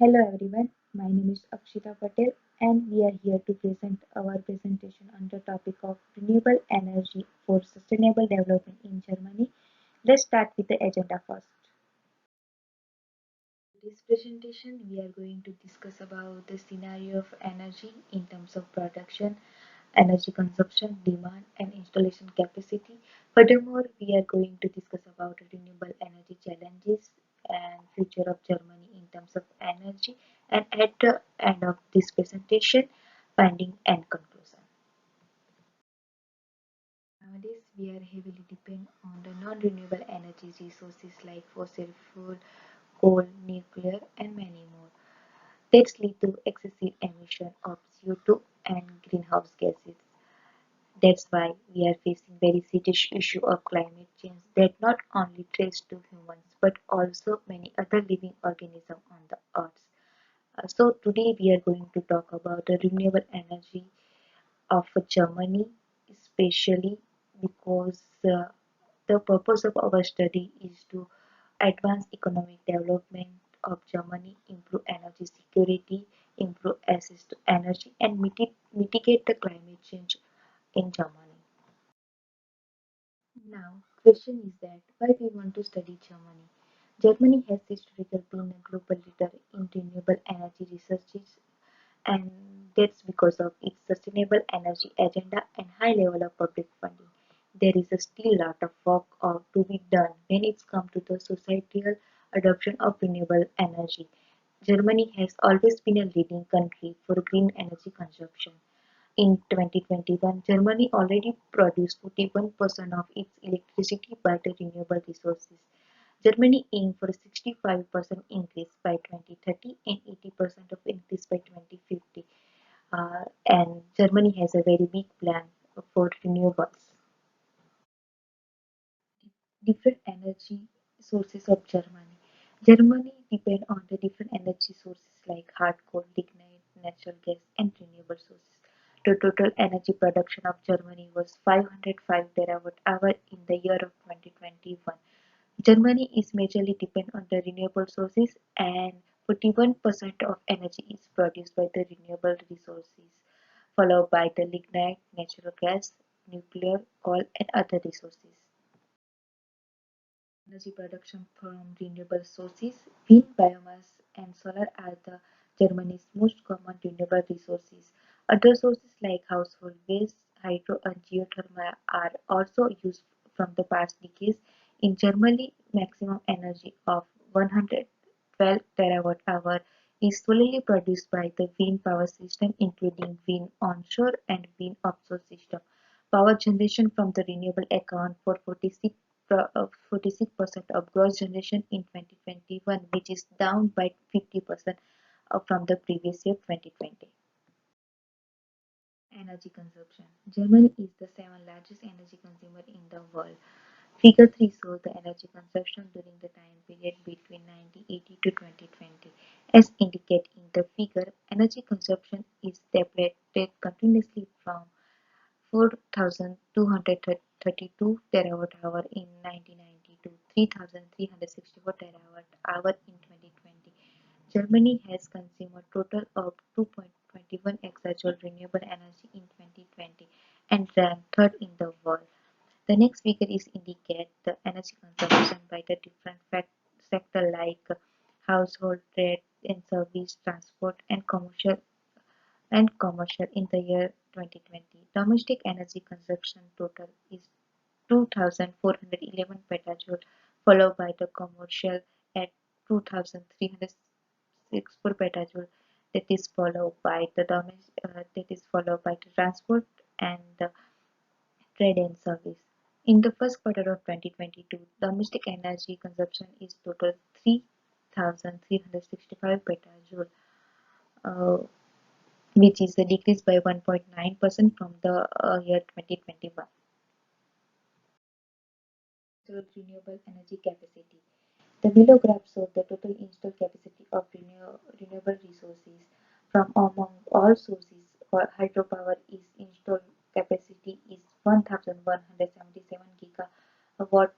Hello everyone, my name is Akshita Patel and we are here to present our presentation on the topic of renewable energy for sustainable development in Germany. Let's start with the agenda first. In this presentation, we are going to discuss about the scenario of energy in terms of production, energy consumption, demand, and installation capacity. Furthermore, we are going to discuss about renewable energy challenges and future of Germany in terms of energy. And at the end of this presentation, finding and conclusion. Nowadays, we are heavily dependent on the non-renewable energy resources like fossil fuel, coal, nuclear, and many more. That lead to excessive emission of CO2 and greenhouse gases. That's why we are facing very serious issue of climate change that not only threats to humans but also many other living organisms on the earth. So today we are going to talk about the renewable energy of Germany, especially because the purpose of our study is to advance economic development of Germany, improve energy security, improve access to energy, and mitigate the climate change in Germany. Now, question is that why we want to study Germany? Germany has historically been a global leader in renewable energy researches, and that's because of its sustainable energy agenda and high level of public funding. There is a still lot of work to be done when it's come to the societal adoption of renewable energy. Germany has always been a leading country for green energy consumption. In 2021, Germany already produced 41% of its electricity by the renewable resources. Germany aimed for a 65% increase by 2030 and 80% of increase by 2050. And Germany has a very big plan for renewables. Different energy sources of Germany. Germany depend on the different energy sources like hard coal, lignite, natural gas, and renewable sources. The total energy production of Germany was 505 terawatt hour in the year of 2021. Germany is majorly dependent on the renewable sources and 41% of energy is produced by the renewable resources, followed by the lignite, natural gas, nuclear, coal, and other resources. Energy production from renewable sources, wind, biomass, and solar are the Germany's most common renewable resources. Other sources like household waste, hydro, and geothermal are also used from the past decades. In Germany, maximum energy of 112 terawatt hour is solely produced by the wind power system, including wind onshore and wind offshore system. Power generation from the renewable account for 46% of gross generation in 2021, which is down by 50% from the previous year 2020. Energy consumption. Germany is the seventh largest energy consumer in the world. Figure 3 shows the energy consumption during the time period between 1980 to 2020. As indicated in the figure, energy consumption is depleted continuously from 4,232 terawatt-hour in 1990 to 3,364 terawatt-hour in 2020. Germany has consumed a total of 2.21 exajoule renewable energy in 2020 and ranked third in the world. The next figure is indicate the energy consumption by the different sector like household, trade and service, transport and commercial in the year 2020. Domestic energy consumption total is 2,411 petajoule, followed by the commercial at 2,364 petajoule. That is followed by the transport and the trade and service. In the first quarter of 2022, domestic energy consumption is total 3,365 petajoule, uh, which is a decrease by 1.9% from the year 2021. Installed renewable energy capacity. The below graph shows the total installed capacity of renewable resources from among all sources. For hydropower, is installed capacity is 1,177 gigawatt,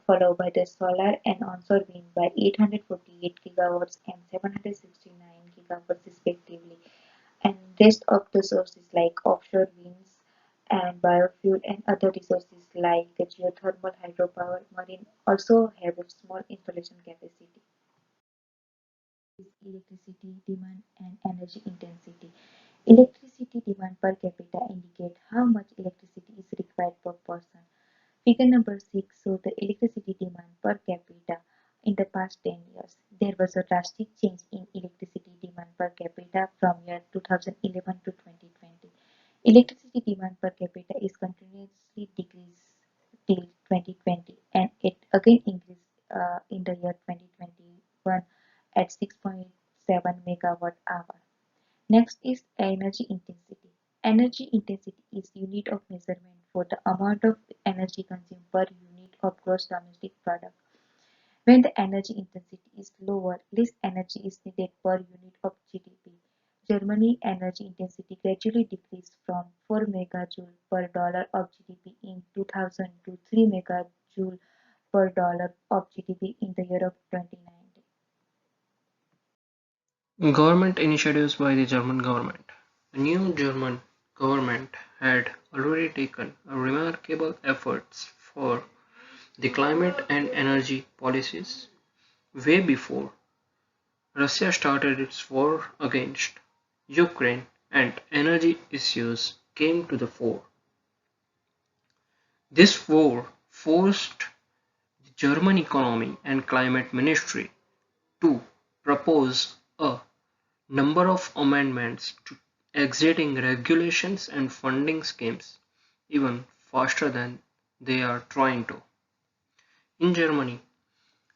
followed by the solar and onshore wind by 848 gigawatts and 769 gigawatts respectively, and rest of the sources like offshore winds and biofuel and other resources like the geothermal, hydropower, marine also have a small installation capacity. Is electricity demand and energy intensity. Electricity demand per capita indicate how much electricity is required per person. Figure number 6 shows the electricity demand per capita in the past 10 years. There was a drastic change in electricity demand per capita from year 2011 to 2020. Electricity demand per capita is continuously decreased till 2020 and it again increased in the year 2021 at 6.7 megawatt hour. Next is energy intensity. Energy intensity is unit of measurement for the amount of energy consumed per unit of gross domestic product. When the energy intensity is lower, less energy is needed per unit of GDP. Germany energy intensity gradually decreased from 4 megajoule per dollar of GDP in 2000 to 3 megajoule per dollar of GDP in the year of 2019. Government initiatives by the German government. The new German government had already taken remarkable efforts for the climate and energy policies way before Russia started its war against Ukraine and energy issues came to the fore. This war forced the German Economy and Climate Ministry to propose a number of amendments to existing regulations and funding schemes even faster than they are trying to. In Germany,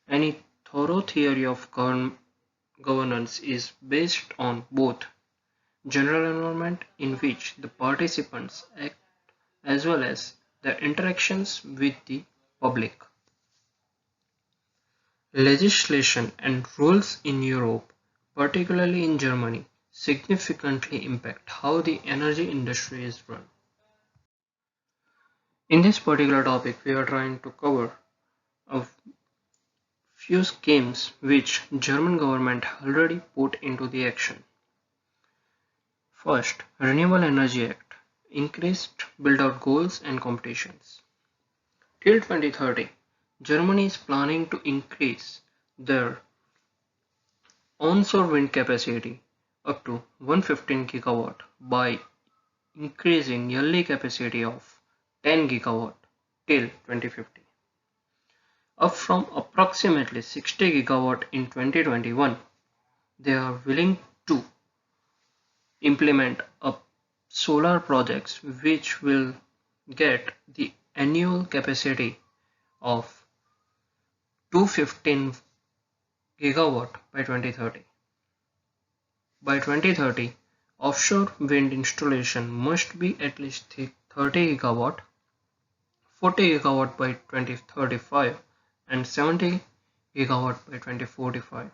any thorough theory of governance is based on both general environment in which the participants act as well as their interactions with the public. Legislation and rules in Europe, particularly in Germany, significantly impact how the energy industry is run. In this particular topic, we are trying to cover a few schemes which German government already put into the action. First, Renewable Energy Act increased build-out goals and competitions. Till 2030, Germany is planning to increase their onshore wind capacity up to 115 gigawatt by increasing yearly capacity of 10 gigawatt till 2050, up from approximately 60 gigawatt in 2021. They are willing to implement a solar projects which will get the annual capacity of 215 gigawatt by 2030. By 2030, offshore wind installation must be at least 30 gigawatt, 40 gigawatt by 2035, and 70 gigawatt by 2045.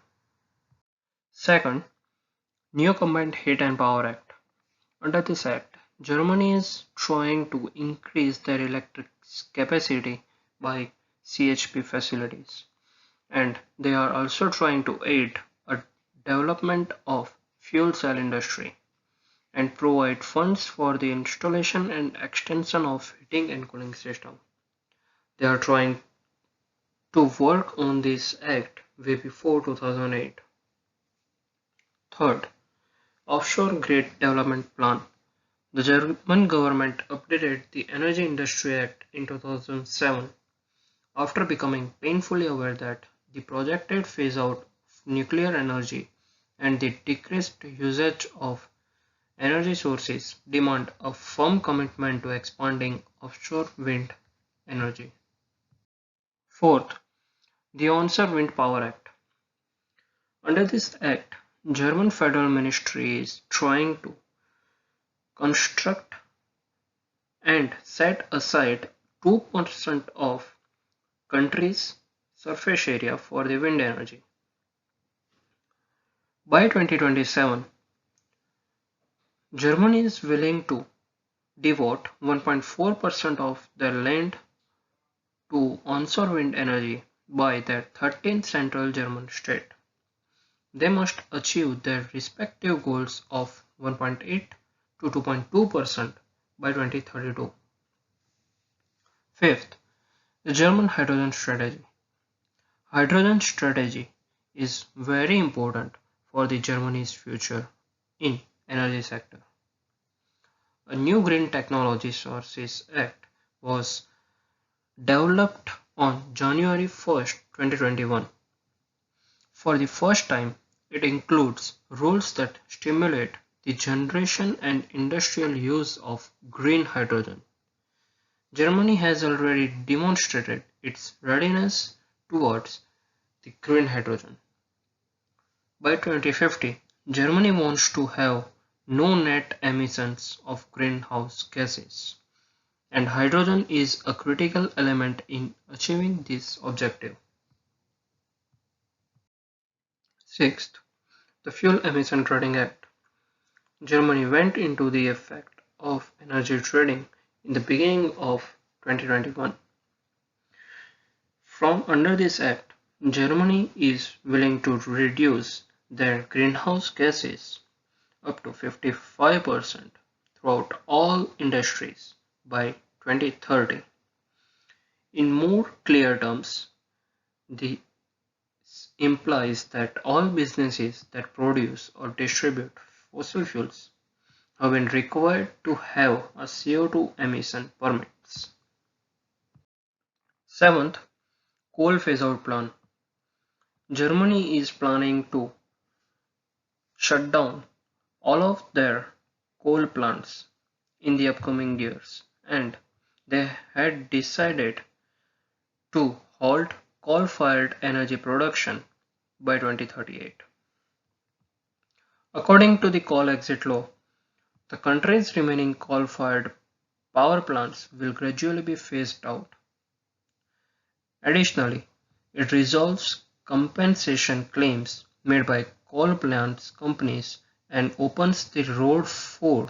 Second, new Combined Heat and Power Act. Under this act, Germany is trying to increase their electric capacity by CHP facilities, and they are also trying to aid a development of fuel cell industry and provide funds for the installation and extension of heating and cooling system. They are trying to work on this act way before 2008. Third, Offshore Grid Development Plan. The German government updated the Energy Industry Act in 2007 after becoming painfully aware that the projected phase out of nuclear energy and the decreased usage of energy sources demand a firm commitment to expanding offshore wind energy. Fourth, the Onshore Wind Power Act. Under this act, German federal ministry is trying to construct and set aside 2% of country's surface area for the wind energy. By 2027, Germany is willing to devote 1.4% of their land to onshore wind energy by their 13 Central German states. They must achieve their respective goals of 1.8 to 2.2% by 2032. Fifth, the German hydrogen strategy. Hydrogen strategy is very important for the Germany's future in energy sector. A new Green Technology Sources Act was developed on January 1st, 2021. For the first time, it includes rules that stimulate the generation and industrial use of green hydrogen. Germany has already demonstrated its readiness towards the green hydrogen. By 2050, Germany wants to have no net emissions of greenhouse gases, and hydrogen is a critical element in achieving this objective. Sixth, the Fuel Emission Trading Act. Germany went into the effect of energy trading in the beginning of 2021. From under this act, Germany is willing to reduce their greenhouse gases up to 55% throughout all industries by 2030. In more clear terms, this implies that all businesses that produce or distribute fossil fuels have been required to have a CO2 emission permits. Seventh, coal phase-out plan. Germany is planning to shut down all of their coal plants in the upcoming years, and they had decided to halt coal-fired energy production by 2038. According to the coal exit law, the country's remaining coal-fired power plants will gradually be phased out. Additionally, it resolves compensation claims made by coal plants companies and opens the road for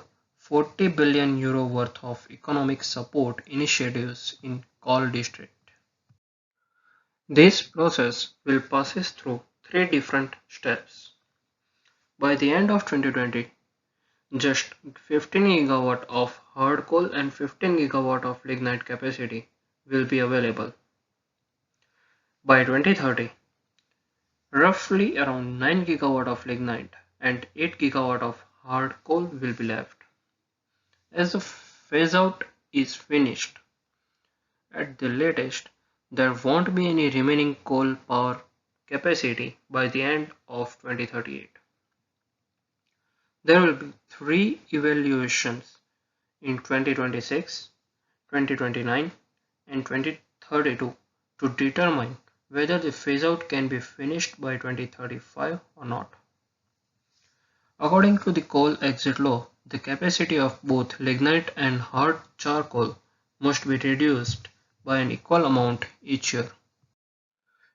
€40 billion worth of economic support initiatives in coal districts. This process will passes through three different steps. By the end of 2020, just 15 gigawatt of hard coal and 15 gigawatt of lignite capacity will be available. By 2030, roughly around 9 gigawatt of lignite and 8 gigawatt of hard coal will be left. As the phase out is finished, at the latest, there won't be any remaining coal power capacity by the end of 2038. There will be three evaluations in 2026, 2029, and 2032 to determine whether the phase out can be finished by 2035 or not. According to the coal exit law, the capacity of both lignite and hard charcoal must be reduced by an equal amount each year.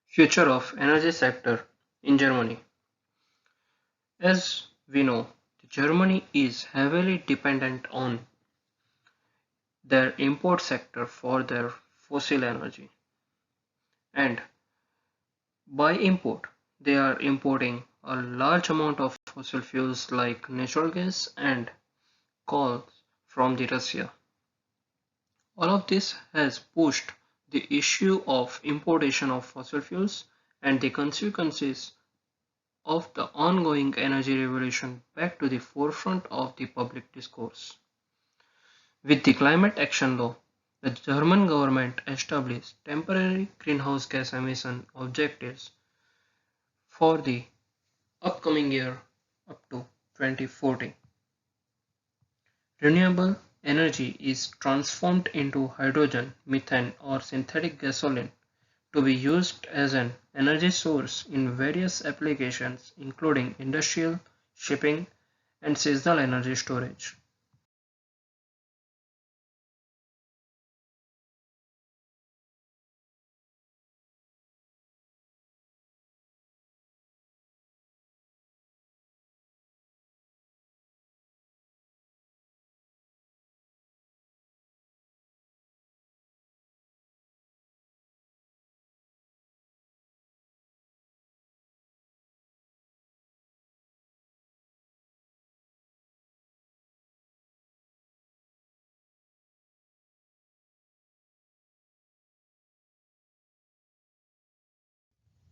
Future of energy sector in Germany. As we know, Germany is heavily dependent on their import sector for their fossil energy. And by import, they are importing a large amount of fossil fuels like natural gas and coal from the Russia. All of this has pushed the issue of importation of fossil fuels and the consequences of the ongoing energy revolution back to the forefront of the public discourse. With the Climate Action Law, the German government established temporary greenhouse gas emission objectives for the upcoming year up to 2040. Renewable energy is transformed into hydrogen, methane, or synthetic gasoline to be used as an energy source in various applications, including industrial, shipping, and seasonal energy storage.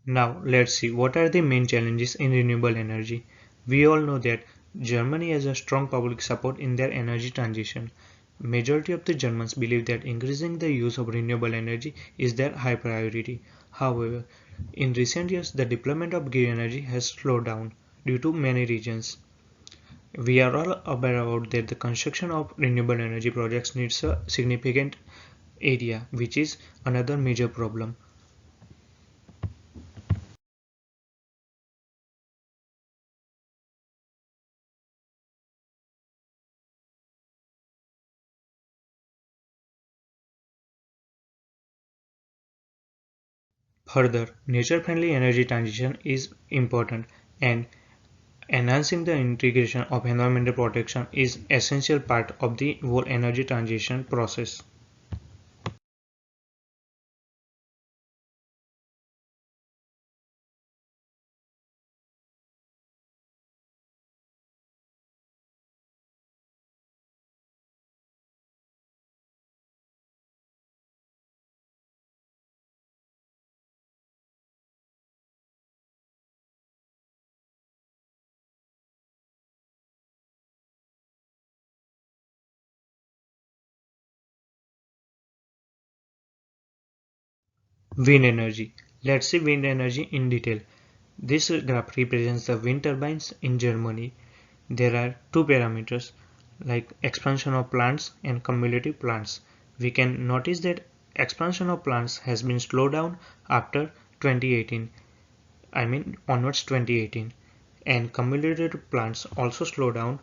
Now let's see what are the main challenges in renewable energy. We all know that Germany has a strong public support in their energy transition. Majority of the Germans believe that increasing the use of renewable energy is their high priority. However, in recent years the deployment of green energy has slowed down due to many reasons. We are all aware about that the construction of renewable energy projects needs a significant area, which is another major problem. Further, nature-friendly energy transition is important, and enhancing the integration of environmental protection is essential part of the whole energy transition process. Wind energy. Let's see wind energy in detail. This graph represents the wind turbines in Germany. There are two parameters like expansion of plants and cumulative plants. We can notice that expansion of plants has been slowed down after 2018, I mean onwards 2018, and cumulative plants also slow down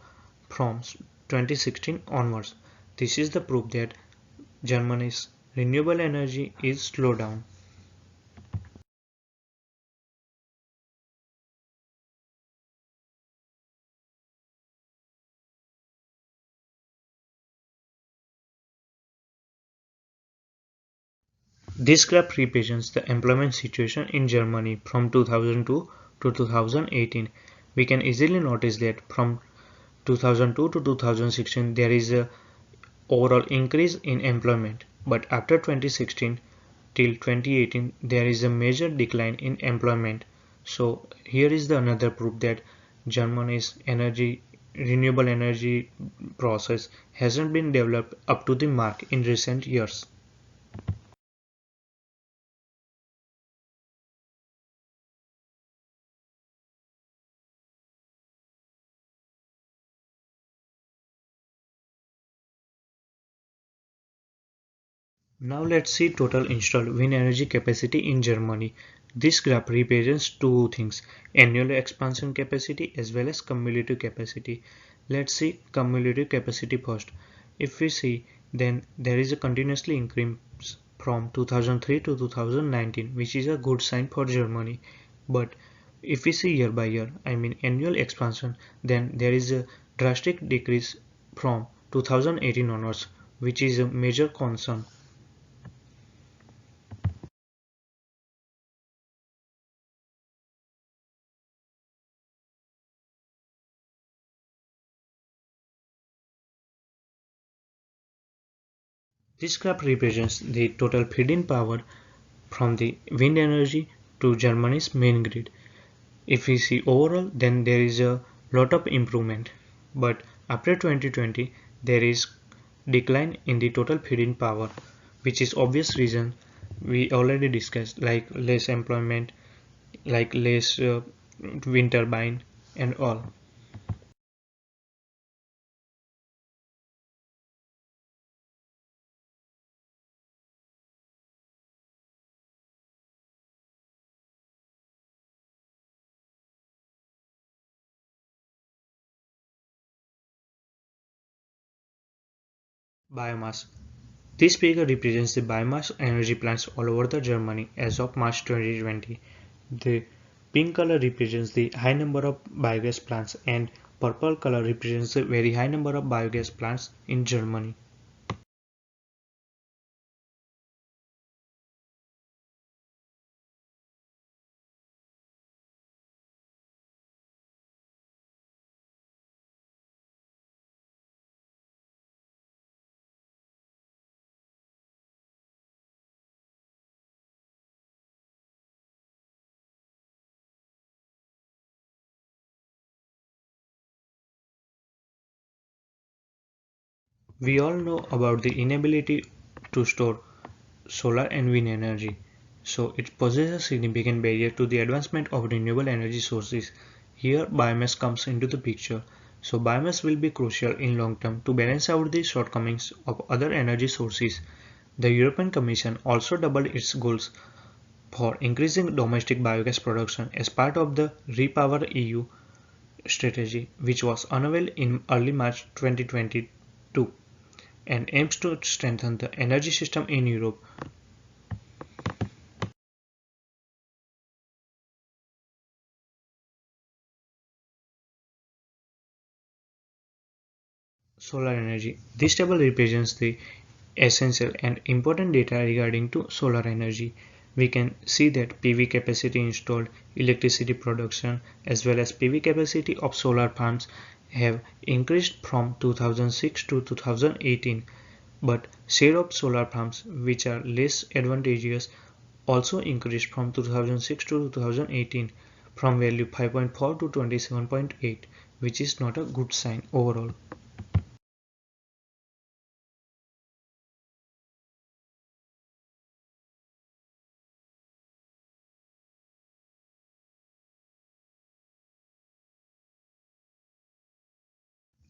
from 2016 onwards. This is the proof that Germany's renewable energy is slowed down. This graph represents the employment situation in Germany from 2002 to 2018. We can easily notice that from 2002 to 2016 there is a overall increase in employment, but after 2016 till 2018 there is a major decline in employment. So here is the another proof that Germany's energy renewable energy process hasn't been developed up to the mark in recent years. Now let's see total installed wind energy capacity in Germany. This graph represents two things, annual expansion capacity as well as cumulative capacity. Let's see cumulative capacity first. If we see, then there is a continuously increase from 2003 to 2019, which is a good sign for Germany. But if we see year by year, I mean annual expansion, then there is a drastic decrease from 2018 onwards, which is a major concern. This graph represents the total feed-in power from the wind energy to Germany's main grid. If we see overall, then there is a lot of improvement. But after 2020, there is decline in the total feed-in power, which is obvious reason we already discussed, like less employment, like less wind turbine, and all. Biomass. This figure represents the biomass energy plants all over the Germany as of March 2020. The pink color represents the high number of biogas plants and purple color represents the very high number of biogas plants in Germany. We all know about the inability to store solar and wind energy, so it poses a significant barrier to the advancement of renewable energy sources. Here, biomass comes into the picture. So, biomass will be crucial in long term to balance out the shortcomings of other energy sources. The European Commission also doubled its goals for increasing domestic biogas production as part of the Repower EU strategy, which was unveiled in early March 2022 and aims to strengthen the energy system in Europe. Solar energy. This table represents the essential and important data regarding to solar energy. We can see that PV capacity installed, electricity production as well as PV capacity of solar farms have increased from 2006 to 2018, but share of solar farms which are less advantageous also increased from 2006 to 2018 from value 5.4 to 27.8, which is not a good sign overall.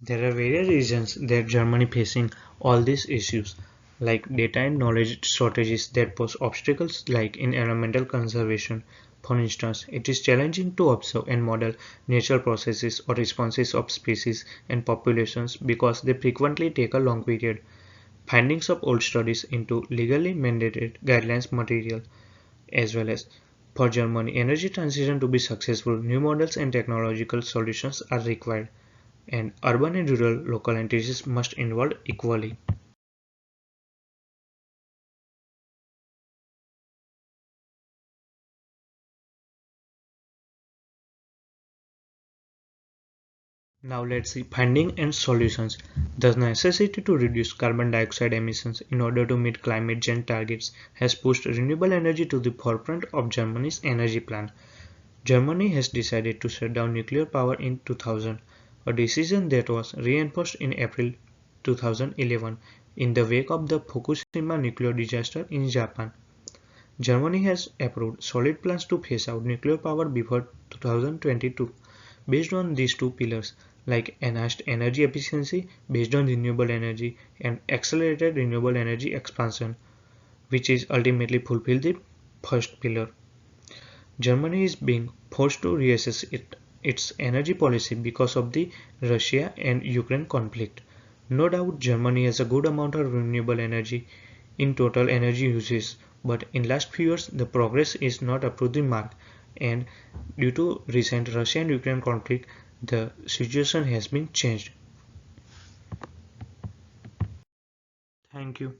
There are various reasons that Germany facing all these issues, like data and knowledge shortages that pose obstacles like in environmental conservation. For instance, it is challenging to observe and model natural processes or responses of species and populations because they frequently take a long period. Findings of old studies into legally mandated guidelines material as well as for Germany energy transition to be successful, new models and technological solutions are required and urban and rural local entities must involve equally. Now let's see finding and solutions. The necessity to reduce carbon dioxide emissions in order to meet climate change targets has pushed renewable energy to the forefront of Germany's energy plan. Germany has decided to shut down nuclear power in 2000, a decision that was reinforced in April 2011 in the wake of the Fukushima nuclear disaster in Japan. Germany has approved solid plans to phase out nuclear power before 2022 based on these two pillars like enhanced energy efficiency based on renewable energy and accelerated renewable energy expansion, which is ultimately fulfill the first pillar. Germany is being forced to reassess its energy policy because of the Russia and Ukraine conflict. No doubt Germany has a good amount of renewable energy in total energy uses, but in last few years the progress is not up to the mark, and due to recent Russia and Ukraine conflict the situation has been changed. Thank you.